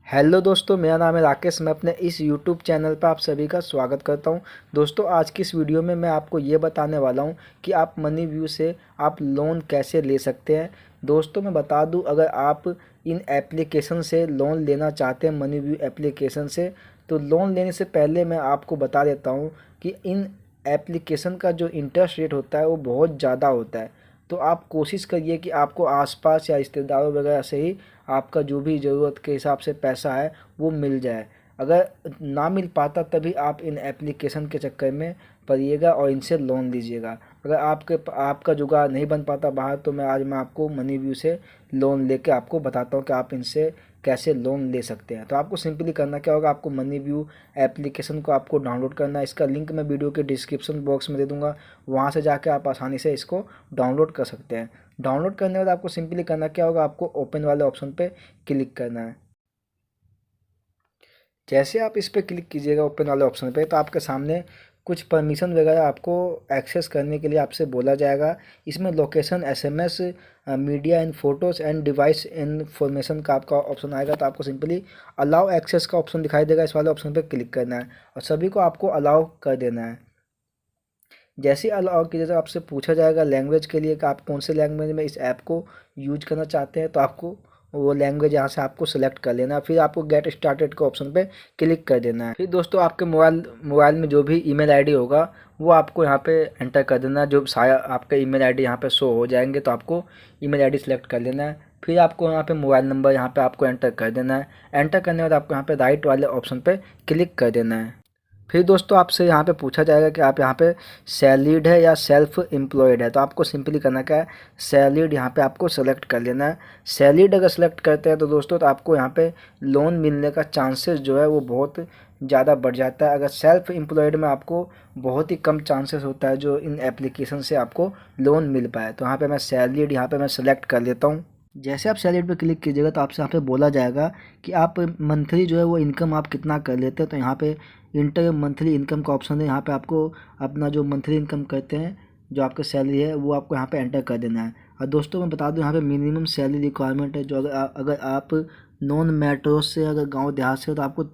Hello दोस्तों, मेरा नाम है राकेश। मैं अपने इस यूट्यूब चैनल पर आप सभी का स्वागत करता हूं। दोस्तों, आज की इस वीडियो में मैं आपको ये बताने वाला हूं कि आप मनी व्यू से आप लोन कैसे ले सकते हैं। दोस्तों, मैं बता दूं, अगर आप इन एप्लीकेशन से लोन लेना चाहते हैं, मनी व्यू एप्लीकेशन से, तो लोन लेने से पहले मैं आपको बता देता हूँ कि इन एप्लीकेशन का जो इंटरेस्ट रेट होता है वो बहुत ज़्यादा होता है। तो आप कोशिश करिए कि आपको आसपास या रिश्तेदारों वगैरह से ही आपका जो भी ज़रूरत के हिसाब से पैसा है वो मिल जाए। अगर ना मिल पाता तभी आप इन एप्लीकेशन के चक्कर में पड़िएगा और इनसे लोन लीजिएगा। अगर आपका जुगाड़ नहीं बन पाता बाहर, तो मैं आपको मनी व्यू से लोन लेके आपको बताता हूँ कि आप इनसे कैसे लोन ले सकते हैं। तो आपको सिंपली करना क्या होगा, आपको मनी व्यू एप्लीकेशन को आपको डाउनलोड करना है। इसका लिंक मैं वीडियो के डिस्क्रिप्शन बॉक्स में दे दूँगा, वहाँ से जाके आप आसानी से इसको डाउनलोड कर सकते हैं। डाउनलोड करने के बाद आपको सिंपली करना क्या होगा, आपको ओपन वाले ऑप्शन पे क्लिक करना है। जैसे आप इस पर क्लिक कीजिएगा ओपन वाले ऑप्शन पे, तो आपके सामने कुछ परमिशन वगैरह आपको एक्सेस करने के लिए आपसे बोला जाएगा। इसमें location, SMS, media and photos and device information का आपका ऑप्शन आएगा। तो आपको सिंपली अलाउ एक्सेस का ऑप्शन दिखाई देगा, इस वाले ऑप्शन पे क्लिक करना है और सभी को आपको अलाउ कर देना है। जैसे अलाउ कीजिए तो आपसे पूछा जाएगा लैंग्वेज के लिए कि आप कौन से लैंग्वेज में इस ऐप को यूज करना चाहते हैं, तो आपको वो लैंग्वेज यहाँ से आपको सेलेक्ट कर लेना है। फिर आपको गेट स्टार्टेड के ऑप्शन पे क्लिक कर देना है। फिर दोस्तों, आपके मोबाइल में जो भी ईमेल आईडी होगा वो आपको यहाँ पे एंटर कर देना है। जो शायद आपके ईमेल आईडी यहाँ पे शो हो जाएंगे, तो आपको ईमेल आईडी सेलेक्ट कर लेना है। फिर आपको यहाँ पे मोबाइल नंबर यहाँ पे आपको एंटर कर देना है। एंटर करने के बाद आपको यहाँ पे राइट वाले ऑप्शन पे क्लिक कर देना है। फिर दोस्तों, आपसे यहाँ पे पूछा जाएगा कि आप यहाँ पे सैलरीड है या सेल्फ एम्प्लॉयड है। तो आपको सिंपली करना क्या है, सैलरीड यहाँ पे आपको सेलेक्ट कर लेना है। सैलरीड अगर सेलेक्ट करते हैं तो दोस्तों, तो आपको यहाँ पे लोन मिलने का चांसेस जो है वो बहुत ज़्यादा बढ़ जाता है। अगर सेल्फ एम्प्लॉयड में आपको बहुत ही कम चांसेस होता है जो इन एप्लीकेशन से आपको लोन मिल पाए। तो यहाँ पर मैं सैलरीड यहाँ पर मैं सेलेक्ट कर लेता हूँ। जैसे आप सैलरी पे क्लिक कीजिएगा तो आपसे यहाँ पे बोला जाएगा कि आप मंथली जो है वो इनकम आप कितना कर लेते हैं। तो यहाँ पे इंटर मंथली इनकम का ऑप्शन है, यहाँ पे आपको अपना जो मंथली इनकम करते हैं, जो आपका सैलरी है वो आपको यहाँ पे एंटर कर देना है। और दोस्तों, मैं बता दूं, यहाँ पे मिनिमम सैलरी रिक्वायरमेंट है। जो अगर आप नॉन मेट्रो से, अगर गांव देहात से हो, तो आपको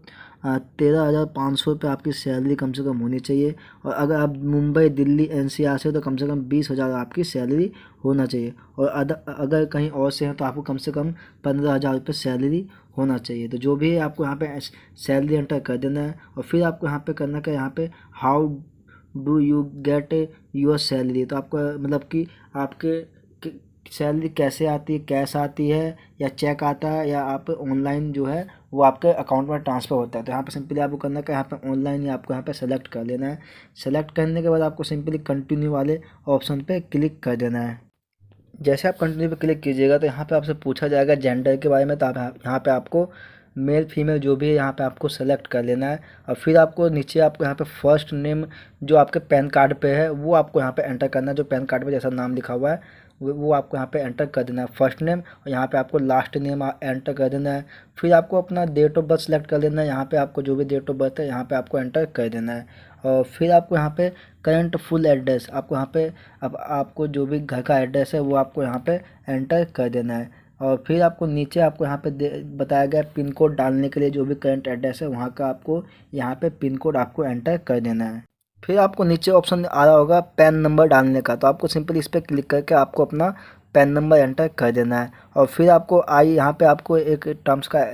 13,500 रुपये आपकी सैलरी कम से कम होनी चाहिए। और अगर आप मुंबई, दिल्ली, एनसीआर से हो तो कम से कम 20,000 आपकी सैलरी होना चाहिए। और अगर कहीं और से हैं तो आपको कम से कम 15,000 रुपये सैलरी होना चाहिए। तो जो भी है आपको यहाँ पे सैलरी एंटर कर देना है। और फिर आपको यहाँ पे करना क्या, यहाँ पे how do you get your salary. तो आपका मतलब कि आपके सैलरी कैसे आती है, कैश आती है या चेक आता है या आप ऑनलाइन जो है वो आपके अकाउंट में ट्रांसफ़र होता है। तो यहाँ पे सिंपली आपको करना क्या, यहाँ पे ऑनलाइन ही आपको यहाँ पे सेलेक्ट कर लेना है। सेलेक्ट करने के बाद आपको सिंपली कंटिन्यू वाले ऑप्शन पे क्लिक कर देना है। जैसे आप कंटिन्यू पे क्लिक कीजिएगा तो यहाँ पे आपसे पूछा जाएगा जेंडर के बारे में। तो आप यहाँ पे आपको मेल फीमेल जो भी है यहाँ पे आपको सेलेक्ट कर लेना है। और फिर आपको नीचे आपको यहाँ पे फर्स्ट नेम जो आपके पैन कार्ड पे है वो आपको यहाँ पे एंटर करना है। जो पैन कार्ड पे जैसा नाम लिखा हुआ है वो आपको यहाँ पे एंटर कर देना है, फर्स्ट नेम। और यहाँ पे आपको लास्ट नेम एंटर कर देना है। फिर आपको अपना डेट ऑफ बर्थ सेलेक्ट कर लेना है। यहाँ पे आपको जो भी डेट ऑफ बर्थ है यहाँ पे आपको एंटर कर देना है। और फिर आपको यहाँ पे करंट फुल एड्रेस, आपको यहाँ पे अब आपको जो भी घर का एड्रेस है वो आपको यहाँ पे एंटर कर देना है। और फिर आपको नीचे आपको यहाँ पे बताया गया पिन कोड डालने के लिए, जो भी करंट एड्रेस है वहाँ का आपको यहाँ पे पिन कोड आपको एंटर कर देना है। फिर आपको नीचे ऑप्शन आ रहा होगा पैन नंबर डालने का। तो आपको सिंपली इस पर क्लिक करके आपको अपना पैन नंबर एंटर कर देना है। और फिर आपको यहाँ पे आपको एक टर्म्स का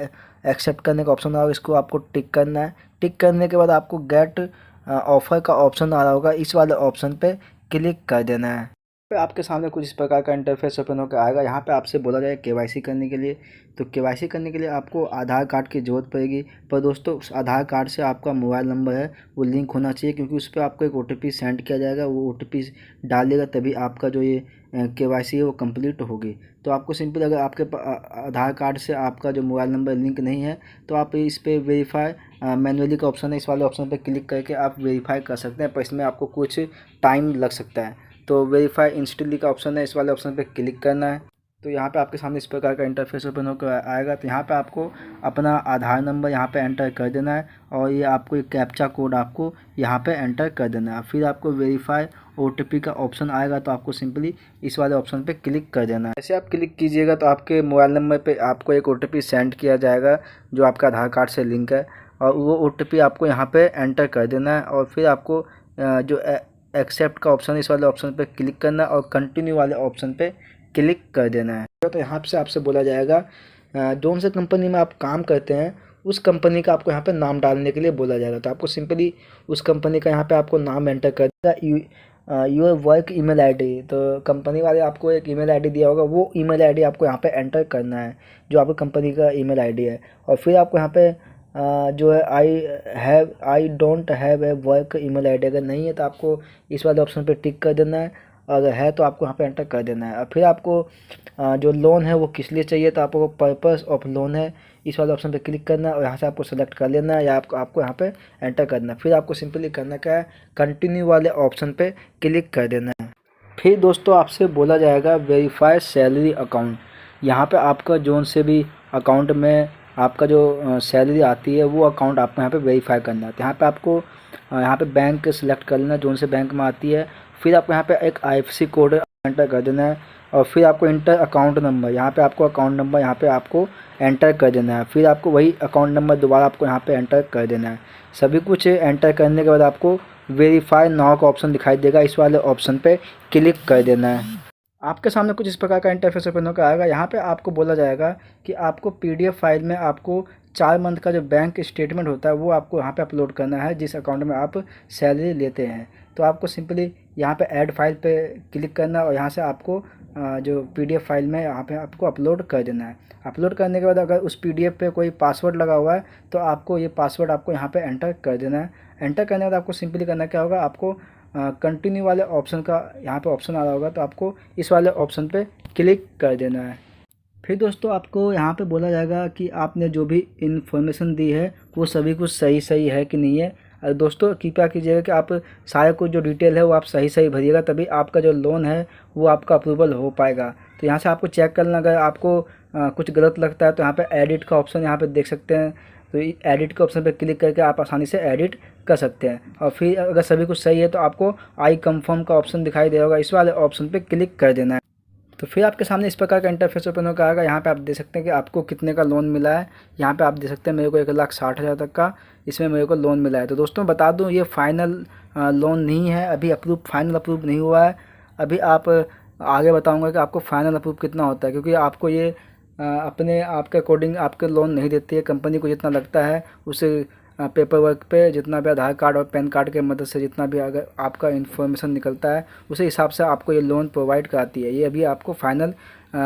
एक्सेप्ट करने का ऑप्शन आ रहा, इसको आपको टिक करना है। टिक करने के बाद आपको गेट ऑफर का ऑप्शन आ रहा होगा, इस वाले ऑप्शन पे क्लिक कर देना है। पे आपके सामने कुछ इस प्रकार का इंटरफेस ओपन होकर आएगा। यहाँ पे आपसे बोला जाएगा केवाईसी करने के लिए। तो केवाईसी करने के लिए आपको आधार कार्ड की ज़रूरत पड़ेगी। पर दोस्तों, उस आधार कार्ड से आपका मोबाइल नंबर है वो लिंक होना चाहिए, क्योंकि उस पर आपको एक ओटीपी सेंड किया जाएगा। वो ओटीपी डालिएगा तभी आपका जो ये केवाईसी है वो कंप्लीट होगी। तो आपको सिंपल, अगर आपके आधार कार्ड से आपका जो मोबाइल नंबर लिंक नहीं है तो आप इस पर वेरीफाई मैनुअली का ऑप्शन है, इस वाले ऑप्शन पर क्लिक करके आप वेरीफाई कर सकते हैं। पर इसमें आपको कुछ टाइम लग सकता है। तो वेरीफाई इंस्टेंटली का ऑप्शन है, इस वाले ऑप्शन पे क्लिक करना है। तो यहाँ पे आपके सामने इस प्रकार का इंटरफेस ओपन होकर आएगा। तो यहाँ पे आपको अपना आधार नंबर यहाँ पे एंटर कर देना है और ये आपको एक कैप्चा कोड आपको यहाँ पे एंटर कर देना है। फिर आपको वेरीफाई OTP का ऑप्शन आएगा तो आपको सिंपली इस वाले ऑप्शन पे क्लिक कर देना है। जैसे आप क्लिक कीजिएगा तो आपके मोबाइल नंबर पे आपको एक OTP सेंड किया जाएगा जो आपका आधार कार्ड से लिंक है, और वो OTP आपको यहाँ पे एंटर कर देना है और फिर आपको जो एक्सेप्ट का ऑप्शन है इस वाले ऑप्शन पे क्लिक करना है और कंटिन्यू वाले ऑप्शन पे क्लिक कर देना है। तो यहाँ से आपसे बोला जाएगा जोन से कंपनी में आप काम करते हैं उस कंपनी का आपको यहाँ पे नाम डालने के लिए बोला जाएगा। तो आपको सिंपली उस कंपनी का यहाँ पे आपको नाम एंटर कर देगा, योर वर्क ईमेल आईडी। तो कंपनी वाले आपको एक ईमेल आईडी दिया होगा, वो ईमेल आईडी आपको यहाँ पे एंटर करना है जो आपकी कंपनी का ईमेल आईडी है। और फिर आपको यहाँ पे जो है I don't have a work email ID, अगर नहीं है तो आपको इस वाले ऑप्शन पे टिक कर देना है, अगर है तो आपको यहाँ पे एंटर कर देना है। और फिर आपको जो लोन है वो किस लिए चाहिए तो आपको पर्पस ऑफ लोन है इस वाले ऑप्शन पे क्लिक करना है और यहाँ से आपको सेलेक्ट कर लेना है या आपको यहाँ पे एंटर करना है। फिर आपको सिंपली करना क्या है, कंटिन्यू वाले ऑप्शन पे क्लिक कर देना है। फिर दोस्तों आपसे बोला जाएगा वेरीफाई सैलरी अकाउंट। यहाँ पे आपका जोन से भी अकाउंट में आपका जो सैलरी आती है वो अकाउंट आपको यहाँ पे वेरीफाई करना है। तो यहाँ पे आपको यहाँ पे बैंक सेलेक्ट कर लेना जोन से बैंक में आती है। फिर आपको यहाँ पे एक IFSC कोड एंटर कर देना है और फिर आपको इंटर अकाउंट नंबर, यहाँ पे आपको अकाउंट नंबर यहाँ पे आपको एंटर कर देना है। फिर आपको वही अकाउंट नंबर दोबारा आपको यहाँ पे एंटर कर देना है। सभी कुछ एंटर करने के बाद आपको वेरीफाई नाउ का ऑप्शन दिखाई देगा, इस वाले ऑप्शन पे क्लिक कर देना है। आपके सामने कुछ इस प्रकार का इंटरफेस ओपन होकर आएगा। यहाँ पे आपको बोला जाएगा कि आपको PDF फाइल में आपको 4 मंथ का जो बैंक स्टेटमेंट होता है वो आपको यहाँ पे अपलोड करना है जिस अकाउंट में आप सैलरी लेते हैं। तो आपको सिंपली यहाँ पे ऐड फाइल पे क्लिक करना और यहाँ से आपको जो PDF फाइल में यहाँ पे आपको अपलोड कर देना है। अपलोड करने के बाद अगर उस PDF पे कोई पासवर्ड लगा हुआ है तो आपको ये पासवर्ड आपको यहाँ पे एंटर कर देना है। एंटर करने के बाद आपको सिंपली करना क्या होगा, आपको कंटिन्यू वाले ऑप्शन का यहाँ पे ऑप्शन आ रहा होगा तो आपको इस वाले ऑप्शन पे क्लिक कर देना है। फिर दोस्तों आपको यहाँ पे बोला जाएगा कि आपने जो भी इन्फॉर्मेशन दी है वो सभी कुछ सही है कि नहीं है। और दोस्तों कृपया कीजिएगा कि आप सारे कुछ जो डिटेल है वो आप सही भरिएगा, तभी आपका जो लोन है वो आपका अप्रूवल हो पाएगा। तो यहाँ से आपको चेक करना, अगर आपको कुछ गलत लगता है तो यहाँ पे एडिट का ऑप्शन यहाँ पे देख सकते हैं। तो एडिट के ऑप्शन पे क्लिक करके आप आसानी से एडिट कर सकते हैं। और फिर अगर सभी कुछ सही है तो आपको आई कंफर्म का ऑप्शन दिखाई दे होगा, इस वाले ऑप्शन पे क्लिक कर देना है। तो फिर आपके सामने इस प्रकार का इंटरफेस ओपन होकर आएगा। यहाँ पे आप देख सकते हैं कि आपको कितने का लोन मिला है। यहाँ पे आप देख सकते हैं मेरे को 1,60,000 तक का इसमें मेरे को लोन मिला है। तो दोस्तों बता दूँ ये फाइनल लोन नहीं है, अभी फाइनल अप्रूव नहीं हुआ है। अभी आप आगे बताऊँगा कि आपको फाइनल अप्रूव कितना होता है, क्योंकि आपको ये अपने आपके अकॉर्डिंग आपके लोन नहीं देती है। कंपनी को जितना लगता है उसे पेपर वर्क पे जितना भी आधार कार्ड और पैन कार्ड के मदद से जितना भी अगर आपका इन्फॉर्मेशन निकलता है उसी हिसाब से आपको ये लोन प्रोवाइड कराती है। ये अभी आपको फाइनल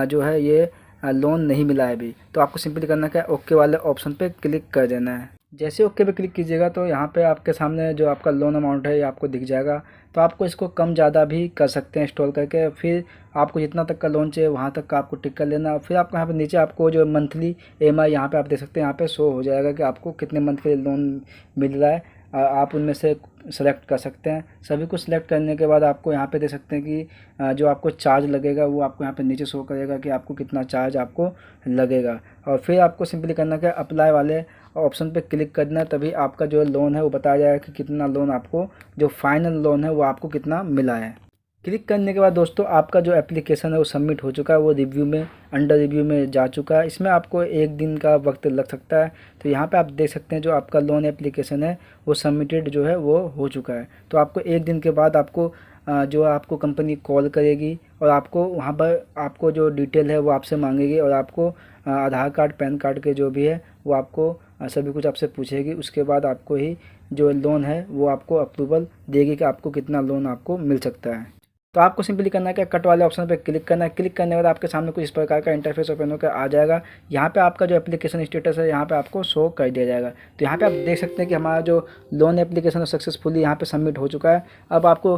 जो है ये लोन नहीं मिला है अभी। तो आपको सिंपली करना क्या है, ओके वाले ऑप्शन पे क्लिक कर देना है। जैसे ओके पे क्लिक कीजिएगा तो यहाँ पे आपके सामने जो आपका लोन अमाउंट है ये आपको दिख जाएगा। तो आपको इसको कम ज़्यादा भी कर सकते हैं इंस्टॉल करके। फिर आपको जितना तक का लोन चाहिए वहाँ तक का आपको टिक कर लेना। फिर आपको यहाँ पे नीचे आपको जो मंथली EMI यहाँ पे आप देख सकते हैं, यहाँ पे शो हो जाएगा कि आपको कितने मंथ के लिए लोन मिल रहा है। आप उनमें से सेलेक्ट कर सकते हैं। सभी को सिलेक्ट करने के बाद आपको यहाँ पे देख सकते हैं कि जो आपको चार्ज लगेगा वो आपको यहाँ पे नीचे शो करेगा कि आपको कितना चार्ज आपको लगेगा। और फिर आपको सिंपली करना क्या, अप्लाई वाले ऑप्शन पे क्लिक करना है, तभी आपका जो लोन है वो बताया जाएगा कि कितना लोन आपको, जो फाइनल लोन है वो आपको कितना मिला है। क्लिक करने के बाद दोस्तों आपका जो एप्लीकेशन है वो सबमिट हो चुका है, वो रिव्यू में अंडर रिव्यू में जा चुका है। इसमें आपको 1 दिन का वक्त लग सकता है। तो यहाँ पे आप देख सकते हैं जो आपका लोन एप्लीकेशन है वो सबमिटेड जो है वो हो चुका है। तो आपको 1 दिन के बाद आपको जो आपको कंपनी कॉल करेगी और आपको वहाँ पर आपको जो डिटेल है वो आपसे मांगेगी और आपको आधार कार्ड पैन कार्ड के जो भी है वो आपको सभी कुछ आपसे पूछेगी। उसके बाद आपको ही जो लोन है वो आपको अप्रूवल देगी कि आपको कितना लोन आपको मिल सकता है। तो आपको सिंपली करना है कि कट वाले ऑप्शन पे क्लिक करना है। क्लिक करने के बाद आपके सामने कुछ इस प्रकार का इंटरफेस ओपन होकर आ जाएगा। यहाँ पे आपका जो एप्लीकेशन स्टेटस है यहाँ पे आपको शो कर दिया जाएगा। तो यहाँ पे आप देख सकते हैं कि हमारा जो लोन एप्लीकेशन है सक्सेसफुली यहाँ पे सबमिट हो चुका है। अब आपको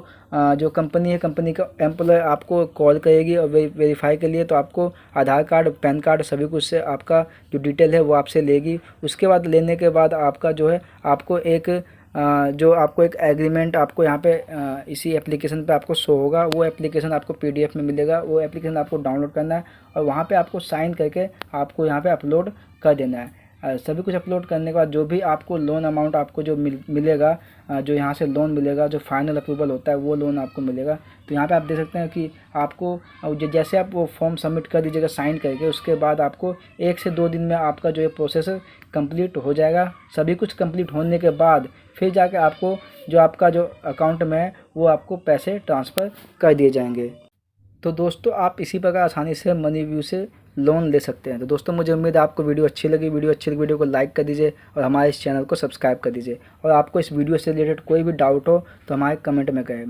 जो कंपनी है, कंपनी का एम्प्लॉय आपको कॉल करेगी और वेरीफाई के लिए। तो आपको आधार कार्ड पैन कार्ड सभी कुछ से आपका जो डिटेल है वो आपसे लेगी। उसके बाद लेने के बाद आपका जो है आपको एक एग्रीमेंट आपको यहाँ पे इसी एप्लीकेशन पे आपको शो होगा। वो एप्लीकेशन आपको PDF में मिलेगा। वो एप्लीकेशन आपको डाउनलोड करना है और वहाँ पे आपको साइन करके आपको यहाँ पे अपलोड कर देना है। सभी कुछ अपलोड करने के बाद जो भी आपको लोन अमाउंट आपको जो मिलेगा, जो यहाँ से लोन मिलेगा, जो फाइनल अप्रूवल होता है वो लोन आपको मिलेगा। तो यहाँ पे आप देख सकते हैं कि आपको जैसे आप वो फॉर्म सबमिट कर दीजिएगा साइन करके, उसके बाद आपको 1 से 2 दिन में आपका जो है प्रोसेस कंप्लीट हो जाएगा। सभी कुछ कंप्लीट होने के बाद फिर जाके आपको जो आपका जो अकाउंट में है वो आपको पैसे ट्रांसफ़र कर दिए जाएंगे। तो दोस्तों आप इसी प्रकार आसानी से मनीव्यू से लोन ले सकते हैं। तो दोस्तों मुझे उम्मीद है आपको वीडियो अच्छी लगी। वीडियो को लाइक कर दीजिए और हमारे इस चैनल को सब्सक्राइब कर दीजिए। और आपको इस वीडियो से रिलेटेड कोई भी डाउट हो तो हमारे कमेंट में करें।